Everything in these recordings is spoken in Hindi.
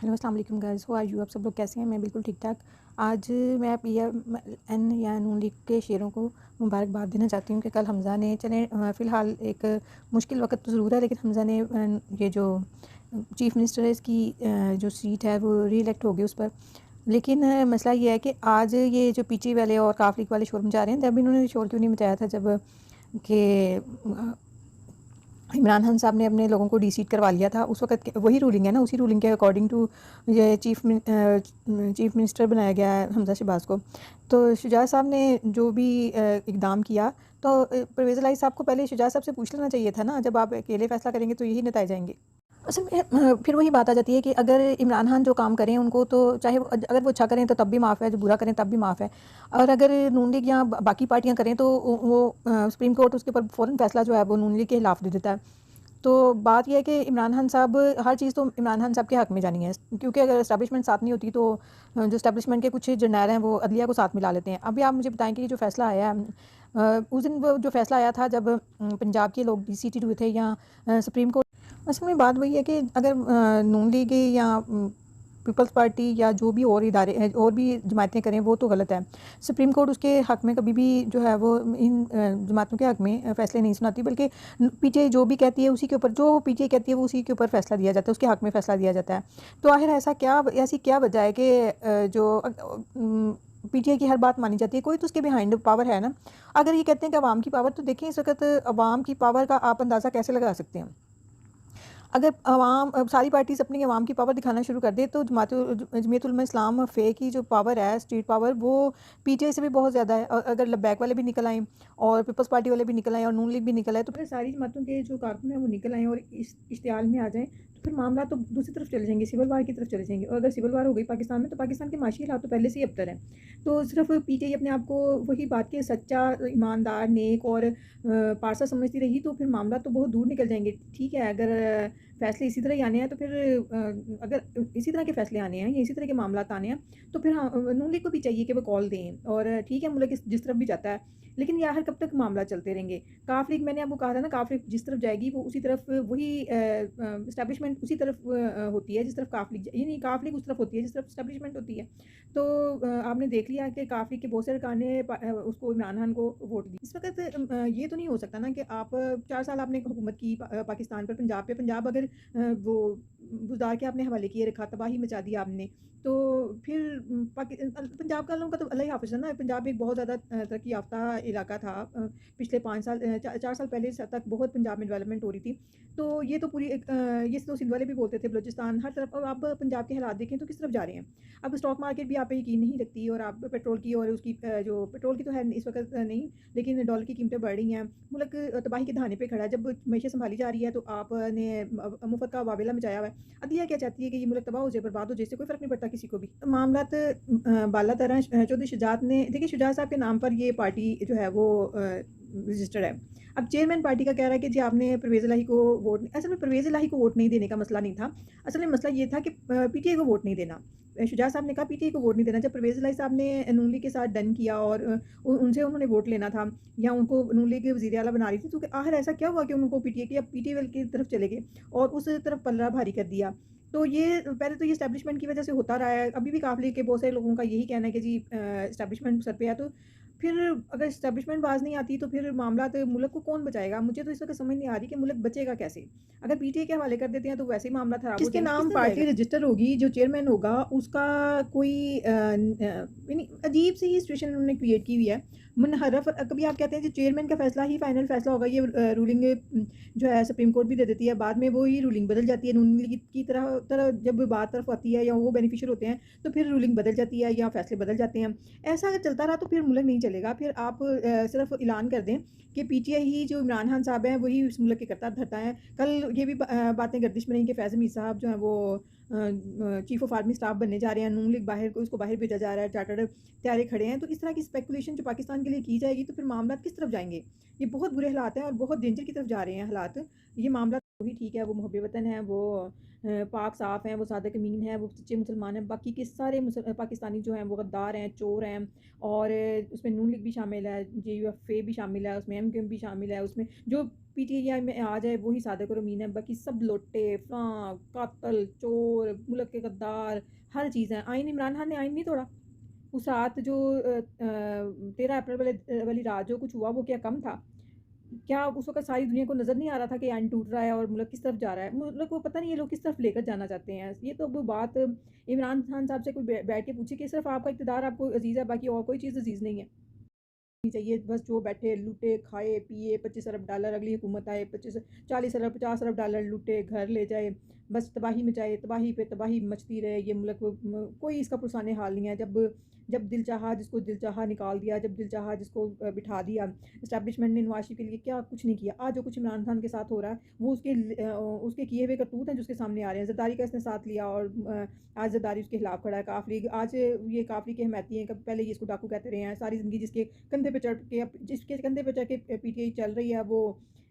हेलो अस्सलाम वालेकुम गाइस, हाउ आर यू? आप सब लोग कैसे हैं? मैं बिल्कुल ठीक-ठाक। आज मैं पीएमएन या नून लीग के शेरों को मुबारकबाद देना चाहती हूँ कि कल हमज़ा ने चलें फ़िलहाल एक मुश्किल वक़्त तो ज़रूर है, लेकिन हमज़ा ने ये जो चीफ़ मिनिस्टर है इसकी जो सीट है वो री-इलेक्ट हो गई उस पर। लेकिन मसला ये है कि आज ये जो पीटी वाले और काफ लीग वाले शोर मचा रहे हैं, तब इन्होंने शोर क्यों नहीं मचाया था जब कि इमरान खान साहब ने अपने लोगों को डी-सीट करवा लिया था उस वक़्त वही रूलिंग है ना, उसी रूलिंग के अकॉर्डिंग टू ये चीफ़ मिनिस्टर बनाया गया है हमज़ा शहबाज़ को। तो शुजात साहब ने जो भी इक़दाम किया तो परवेज़ इलाही साहब को पहले शुजात साहब से पूछ लेना चाहिए था ना, जब आप अकेले फ़ैसला करेंगे तो यही नतीजे आएँगे। असल में फिर वही बात आ जाती है कि अगर इमरान खान जो काम करें उनको तो चाहे अगर वो अच्छा करें तो तब भी माफ़ है, जो बुरा करें तब भी माफ़ है। और अगर नून लीग या बाकी पार्टियाँ करें तो वो सुप्रीम कोर्ट उसके ऊपर फ़ौरन फ़ैसला जो है वो नून लीग के खिलाफ दे देता है। तो बात ये है कि इमरान खान साहब हर चीज़ तो इमरान खान साहब के हक़ में जानी है, क्योंकि अगर एस्टेब्लिशमेंट साथ नहीं होती तो जो एस्टेब्लिशमेंट के कुछ जरनैल हैं वो अदलिया को साथ मिला लेते हैं। अभी आप मुझे बताएँ कि ये जो फ़ैसला आया है उस दिन वो जो फ़ैसला आया था जब पंजाब के लोग डी-सीटेड हुए थे या सुप्रीम कोर्ट। असल में बात वही है कि अगर नून लीग या पीपल्स पार्टी या जो भी और इदारे हैं और भी जमातें करें वो तो गलत है। सुप्रीम कोर्ट उसके हक़ में कभी भी जो है वो इन जमातों के हक़ में फ़ैसले नहीं सुनाती, बल्कि पीटीआई जो भी कहती है उसी के ऊपर, जो पीटीआई कहती है वो उसी के ऊपर फ़ैसला दिया जाता है, उसके हक़ में फ़ैसला दिया जाता है। तो आखिर ऐसी क्या वजह है कि पीटीआई की हर बात मानी जाती है? कोई तो उसके बिहाइंड पावर है ना। अगर ये कहते हैं कि अवाम की पावर, तो देखें इस वक़्त अवाम की पावर का आप अंदाज़ा कैसे लगा सकते हैं? अगर सारी पार्टीज़ अपनी अवाम की पावर दिखाना शुरू कर दें तो जमीयत उलमा इस्लाम फ़े की जो पावर है, स्ट्रीट पावर, वो पीटीआई से भी बहुत ज़्यादा है। अगर लब्बैक वाले भी निकल आएँ और पीपल्स पार्टी वाले भी निकल आएँ और नून लीग भी निकल आए, तो फिर सारी जमातों के जो कारकुन हैं वो निकल आएँ और इस इश्तिहाल में आ जाएँ, तो फिर मामला तो दूसरी तरफ चले जाएंगे, सिविल वार की तरफ चले जाएंगे। और अगर सिविल वार हो गई पाकिस्तान में, तो पाकिस्तान के माशी हालात तो पहले से ही अबतर हैं। तो सिर्फ पीटीआई अपने आप को वही बात के सच्चा, ईमानदार, नेक और पारसा समझती रही तो फिर मामला तो बहुत दूर निकल जाएंगे। ठीक है, अगर फ़ैसले इसी तरह ही आने हैं तो फिर अगर इसी तरह के फ़ैसले आने हैं या इसी तरह के मामलात आने हैं, तो फिर हाँ, नून लीग को भी चाहिए कि वो कॉल दें। और ठीक है, मुल्क जिस तरफ भी जाता है, लेकिन ये आखिर कब तक मामला चलते रहेंगे? काफ लीग, मैंने आपको कहा था ना, काफ लीग जिस तरफ जाएगी वो उसी तरफ वही एस्टेब्लिशमेंट उसी तरफ होती है जिस तरफ काफ लीग यानी काफ लीग उस तरफ होती है जिस तरफ एस्टेब्लिशमेंट होती है। तो आपने देख लिया कि काफ लीग के बहुत से अरकान ने उसको, इमरान खान को वोट दी। इस वक़्त ये तो नहीं हो सकता ना कि आप 4 साल आपने हुकूमत की पाकिस्तान पर, पंजाब पे, पंजाब अगर वो गुज़ार के आपने हवाले किए रखा, तबाही मचा दी आपने, तो फिर पंजाब का लोगों का तो अल्लाह ही हाफ़िज़ है ना। पंजाब एक बहुत ज़्यादा तरक्की याफ़्ता इलाका था। पिछले 5 साल 4 साल पहले तक बहुत पंजाब में डेवलपमेंट हो रही थी। तो ये तो पूरी ये तो सिंध वाले भी बोलते थे, बलूचिस्तान हर तरफ। और अब पंजाब के हालात देखें तो किस तरफ जा रहे हैं। अब स्टॉक मार्केट भी आप पे यकीन नहीं रखती, और आप पेट्रोल की और उसकी जो पेट्रोल की तो है इस वक़्त नहीं, लेकिन डॉलर की कीमतें बढ़ रही हैं। मुल्क तबाही के दहाने पे खड़ा है। जब मईशत सँभाली जा रही है तो आपने मुफ़्त का वावेला मचाया हुआ है। अदलिया क्या चाहती है कि ये मुल्क तबाह हो जाए, बर्बाद हो जाए, इससे कोई फ़र्क नहीं पड़ता किसी को भी। मामलात बाला-तर हैं। चौधरी शुजात ने, देखिए, शुजात साहब के नाम पर ये पार्टी जो है वो रजिस्टर्ड है। अब चेयरमैन पार्टी का कह रहा है कि जी आपने परवेज़ इलाही को वोट, असल में परवेज़ इलाही को वोट नहीं देने का मसला नहीं था। असल में मसला ये था कि पीटीआई को वोट नहीं देना। शुजात साहब ने कहा पीटीआई को वोट नहीं देना। जब परवेज़ इलाही साहब ने नून लीग के साथ डन किया और उनसे उन्होंने वोट लेना था, या उनको नून लीग वज़ीर आला बना रही थी, तो आखिर ऐसा क्या हुआ कि उनको पीटीआई की, अब पीटीआई वाले की तरफ चले गए और उस तरफ पलड़ा भारी कर दिया। तो ये पहले तो ये एस्टेब्लिशमेंट की वजह से होता रहा है। अभी भी काफ लीग के बहुत सारे लोगों का यही कहना है कि जी एस्टेब्लिशमेंट सर पे है। तो फिर अगर एस्टेब्लिशमेंट बाज नहीं आती तो फिर मामला तो मुल्क को कौन बचाएगा? मुझे तो इस वक़्त समझ नहीं आ रही कि मुल्क बचेगा कैसे? अगर पीटीआई के हवाले कर देते हैं तो वैसे ही मामला खराब हो जाएगा। जिसके नाम पार्टी रजिस्टर होगी, जो चेयरमैन होगा, उसका कोई यानी अजीब सी ही सिचुएशन उन्होंने क्रिएट की हुई है। मुनहरफ, कभी आप कहते हैं कि चेयरमैन का फैसला ही फाइनल फैसला होगा, ये रूलिंग जो है सुप्रीम कोर्ट भी दे देती है, बाद में वो ही रूलिंग बदल जाती है। नून लीग की तरह तरह जब बात तरफ आती है या वो बेनिफिशियल होते हैं, तो फिर रूलिंग बदल जाती है या फैसले बदल जाते हैं। ऐसा अगर चलता रहा तो फिर मुल्क नहीं चलेगा। फिर आप सिर्फ ऐलान कर दें कि पीटीआई ही, जो इमरान खान साहब हैं, वही इस मुल्क के करता धरता है। कल ये भी बातें गर्दिश में रहीं कि फैज़ हमीद साहब जो हैं वो चीफ ऑफ आर्मी स्टाफ बनने जा रहे हैं। नून लीग बाहर को, उसको बाहर भेजा जा रहा है, चार्टर्ड तैयारी खड़े हैं। तो इस तरह की स्पेकुलेशन जो पाकिस्तान के लिए की जाएगी, तो फिर मामला किस तरफ जाएंगे? ये बहुत बुरे हालात हैं और बहुत डेंजर की तरफ जा रहे हैं हालात। ये मामला वही ठीक है, वो मुहब्बे वतन है, वो पाक साफ़ हैं, वो सादिक अमीन हैं, वो सच्चे मुसलमान हैं। बाकी के सारे पाकिस्तानी जो हैं वो गद्दार हैं, चोर हैं। और उसमें नून लीग भी शामिल है, जेयूएफ भी शामिल है, उसमें एमक्यूएम भी शामिल है, उसमें जो पीटीआई में आ जाए वही सादिक और अमीन है, बाकी सब लोटे फ़ाँ कातल चोर मुल्क के गद्दार हर चीज़ है। आइन इमरान खान ने आइन नहीं तोड़ा। उस रात जो 13 अप्रैल वाली रात जो कुछ हुआ वो क्या कम था? क्या उस वक़्त सारी दुनिया को नज़र नहीं आ रहा था कि आइन टूट रहा है और मुल्क किस तरफ जा रहा है? मुल्क को पता नहीं ये लोग किस तरफ लेकर जाना चाहते हैं। ये तो अब बात इमरान खान साहब से कोई बैठ के पूछे कि सिर्फ़ आपका इक़्तिदार आपको अज़ीज़ है, बाकी और कोई चीज़ अज़ीज़ नहीं है। नहीं चाहिए बस जो बैठे लूटे खाए पिए 25 अरब डॉलर अगली हुकूमत आए 25 40 अरब 50 अरब डॉलर लूटे घर ले जाए बस तबाही मचाए तबाही पे तबाही मचती रहे ये मुल्क कोई इसका पुरसाने हाल नहीं है जब जब दिल चाहा जिसको दिल चाहा निकाल दिया जब दिल चाहा जिसको बिठा दिया इस्टेब्लिशमेंट ने नवाज शरीफ के लिए क्या कुछ नहीं किया आज जो कुछ इमरान खान के साथ हो रहा है वो उसके किए हुए करतूत हैं जो उसके सामने आ रहे हैं जरदारी का इसने साथ लिया और आज जरदारी उसके खिलाफ खड़ा है काफली आज ये काफली के हमायती हैं पहले ये इसको डाकू कहते रहे हैं सारी ज़िंदगी कंधे पे चढ़ के जिसके कंधे पे चढ़ के पीटीआई चल रही है वो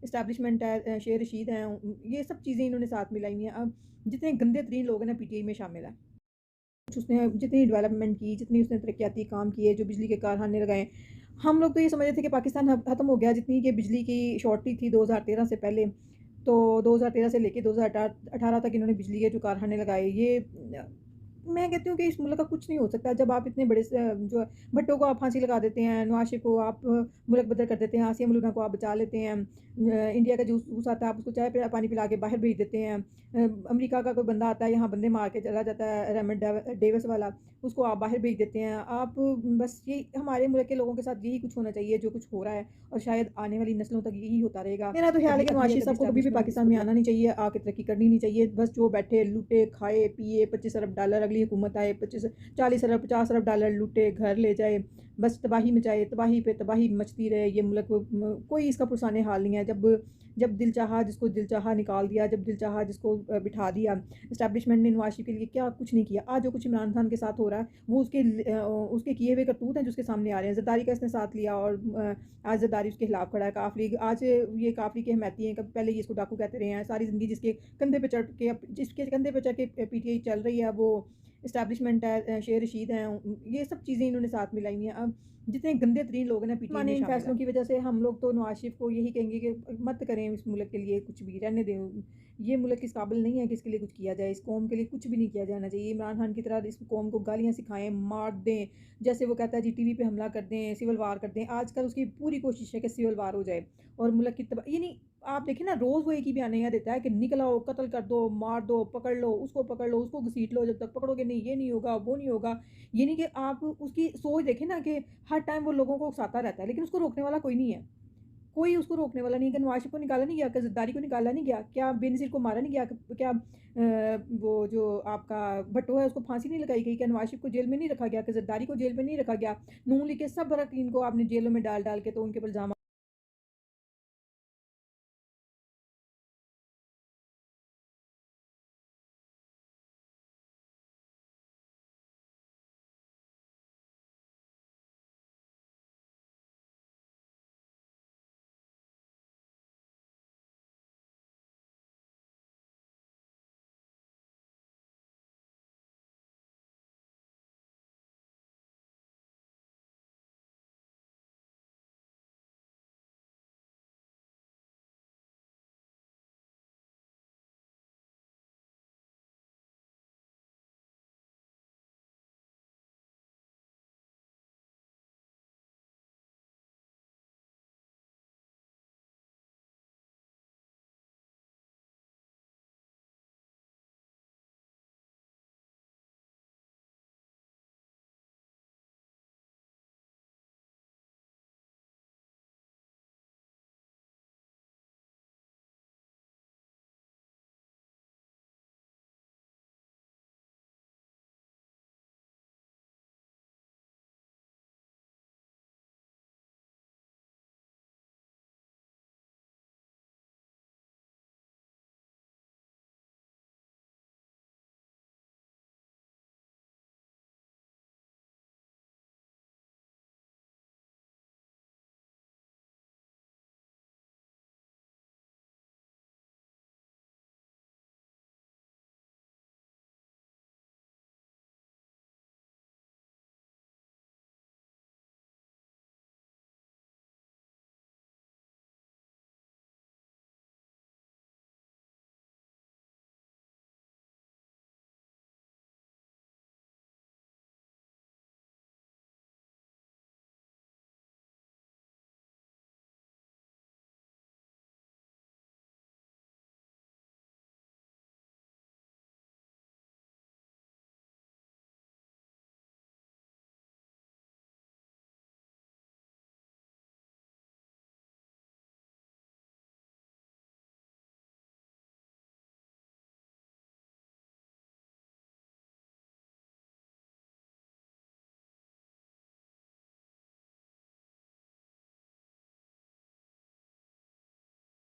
इस्टेब्लिशमेंट है शेर रशीद हैं ये सब चीज़ें इन्होंने साथ मिलाई हैं अब जितने गंदे तरीन लोग हैं ना पीटीआई में शामिल है कुछ उसने जितनी डेवलपमेंट की जितनी उसने तरक्याती काम किए जो बिजली के कारखाने लगाए हम लोग तो ये समझ रहे थे कि पाकिस्तान ख़त्म हो गया जितनी कि बिजली की शॉर्टेज थी 2013 से पहले तो 2013 से लेके 2018 तक इन्होंने बिजली के जो कारखाने लगाए ये मैं कहती हूँ कि इस मुल्क का कुछ नहीं हो सकता जब आप इतने बड़े जो भट्टो को आप फांसी लगा देते हैं नवाज शरीफ को आप मुल्क बदर कर देते हैं आसिया मलिना को आप बचा लेते हैं इंडिया का जूस आता है आप उसको चाय पानी पिला के बाहर भेज देते हैं अमेरिका का कोई बंदा आता है यहाँ बंदे मार के चला जाता है रेमंड डेविस वाला उसको आप बाहर भेज देते हैं आप बस ये हमारे मुल्क के लोगों के साथ यही कुछ होना चाहिए जो कुछ हो रहा है और शायद आने वाली नस्लों तक यही होता रहेगा मेरा तो ख्याल है कि नवाज शरीफ साहब को कभी भी पाकिस्तान में आना नहीं चाहिए आके तरक्की करनी नहीं चाहिए बस जो बैठे लूटे खाए पिए 25 अरब डॉलर अगली हुकूमत आए 25 40 अरब 50 अरब डॉलर लूटे घर ले जाए बस तबाही मचाए तबाही पे तबाही मचती रहे ये मुल्क कोई इसका पुरसाने हाल नहीं है जब जब दिल चाहा जिसको दिल चाहा निकाल दिया जब दिल चाहा जिसको बिठा दिया इस्टेब्लिशमेंट ने नवाज शरीफ के लिए क्या कुछ नहीं किया आज जो कुछ इमरान खान के साथ हो रहा है वो उसके किए हुए करतूत हैं जो उसके सामने आ रहे हैं जरदारी का इसने साथ लिया और आज जरदारी उसके खिलाफ खड़ा है काफली आज ये काफली के हमायती हैं पहले ये इसको डाकू कहते रहे हैं सारी ज़िंदगी जिसके कंधे पे चढ़ के पीटीआई चल रही है वो इस्टेब्लिशमेंट है शेर रशीद हैं ये सब चीज़ें इन्होंने साथ मिलाई हैं अब जितने गंदे तरीन लोग हैं ना पीटीआई में इन फैसलों की वजह से हम लोग तो नवाज शरीफ को यही कहेंगे कि मत करें इस मुल्क के लिए कुछ भी रहने दें ये मुल्क इस काबिल नहीं है कि इसके लिए कुछ किया जाए इस कौम के लिए कुछ भी नहीं किया जाना चाहिए इमरान खान की तरह इस कौम को गालियाँ सिखाएं मार दें जैसे वो कहता है जी टीवी पे हमला कर दें सिविल वार कर दें आजकल उसकी पूरी कोशिश है कि सिविल वार हो जाए और मुल्क की तबाह ये नहीं आप देखें ना रोज़ वो एक ही बयानिया देता है कि निकल आओ कत्ल कर दो मार दो पकड़ लो उसको घसीट लो जब तक पकड़ोगे नहीं ये नहीं होगा वो नहीं होगा ये नहीं कि आप उसकी सोच देखें ना कि हर टाइम वो लोगों को उकसाता रहता है लेकिन उसको रोकने वाला कोई नहीं है कोई उसको रोकने वाला नहीं है नवाज शरीफ को निकाला नहीं गया क्या जरदारी को निकाला नहीं गया क्या बेनज़ीर को मारा नहीं गया क्या वो जो आपका भट्टो है उसको फांसी नहीं लगाई गई क्या नवाज शरीफ को जेल में नहीं रखा गया क्या जरदारी को जेल में नहीं रखा गया नून लीग के सब अरकान को आपने जेलों में डाल डाल के तो उनके ऊपर इल्ज़ाम